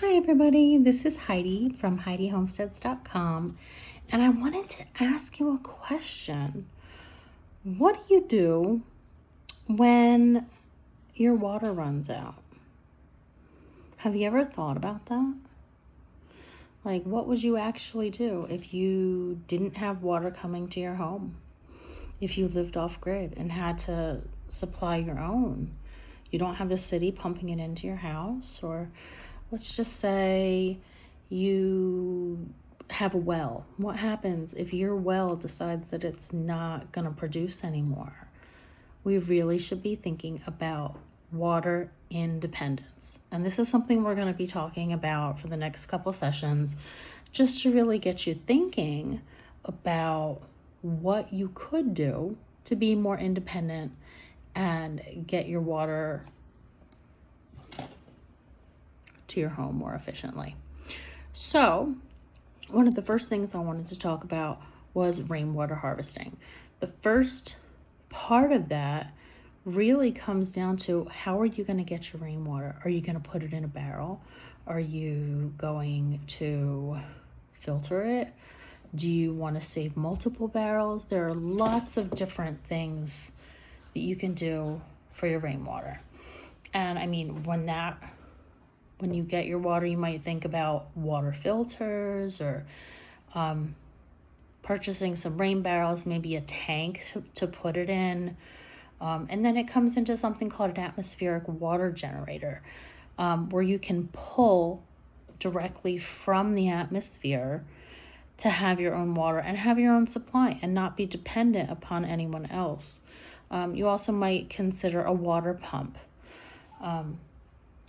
Hi everybody, this is Heidi from HeidiHomesteads.com, and I wanted to ask you a question. What do you do when your water runs out? Have you ever thought about that? Like, what would you actually do if you didn't have water coming to your home? If you lived off grid and had to supply your own? You don't have the city pumping it into your house, or let's just say you have a well. What happens if your well decides that it's not going to produce anymore? We really should be thinking about water independence. And this is something we're going to be talking about for the next couple sessions, just to really get you thinking about what you could do to be more independent and get your water to your home more efficiently. So, one of the first things I wanted to talk about was rainwater harvesting. The first part of that really comes down to, how are you going to get your rainwater? Are you going to put it in a barrel? Are you going to filter it? Do you want to save multiple barrels? There are lots of different things that you can do for your rainwater. And I mean, when you get your water, you might think about water filters, or purchasing some rain barrels, maybe a tank to put it in. And then it comes into something called an atmospheric water generator, where you can pull directly from the atmosphere to have your own water and have your own supply and not be dependent upon anyone else. You also might consider a water pump.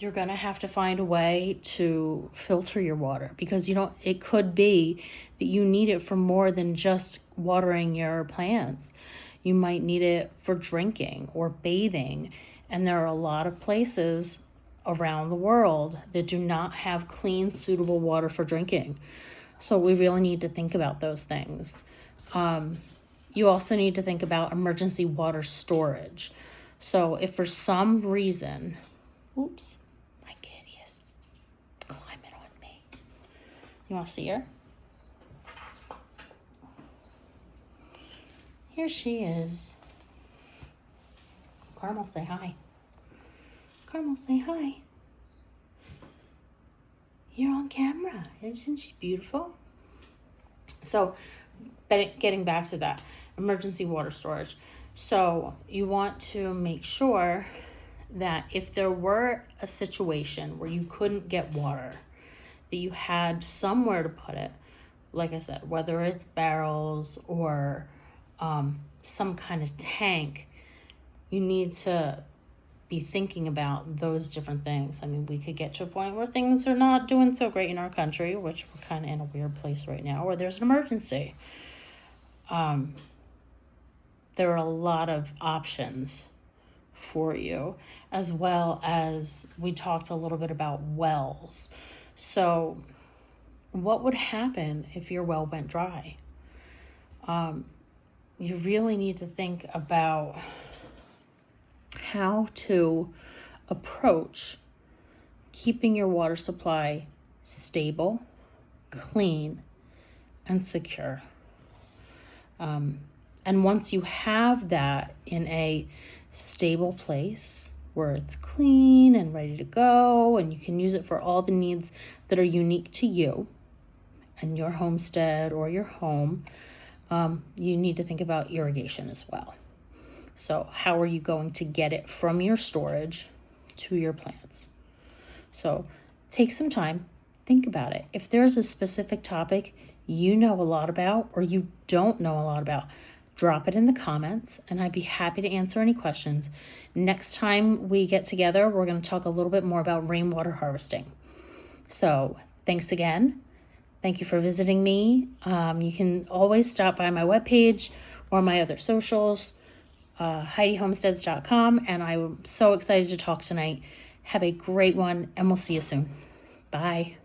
You're going to have to find a way to filter your water, because it could be that you need it for more than just watering your plants. You might need it for drinking or bathing. And there are a lot of places around the world that do not have clean, suitable water for drinking. So we really need to think about those things. You also need to think about emergency water storage. So if for some reason, oops, my kitty is climbing on me. You want to see her? Here she is. Carmel, say hi. Carmel, say hi. You're on camera. Isn't she beautiful? So, getting back to that, emergency water storage. So you want to make sure that if there were a situation where you couldn't get water, that you had somewhere to put it. Like I said, whether it's barrels or some kind of tank, you need to be thinking about those different things. I mean, we could get to a point where things are not doing so great in our country, which we're kind of in a weird place right now, where there's an emergency. There are a lot of options for you, as well as we talked a little bit about wells. So what would happen if your well went dry? You really need to think about how to approach keeping your water supply stable, clean, and secure. And once you have that in a stable place where it's clean and ready to go, and you can use it for all the needs that are unique to you and your homestead or your home, you need to think about irrigation as well. So how are you going to get it from your storage to your plants? So take some time, think about it. If there's a specific topic you know a lot about or you don't know a lot about, drop it in the comments and I'd be happy to answer any questions. Next time we get together, we're going to talk a little bit more about rainwater harvesting. So thanks again. Thank you for visiting me. You can always stop by my webpage or my other socials, HeidiHomesteads.com, and I'm so excited to talk tonight. Have a great one, and we'll see you soon. Bye.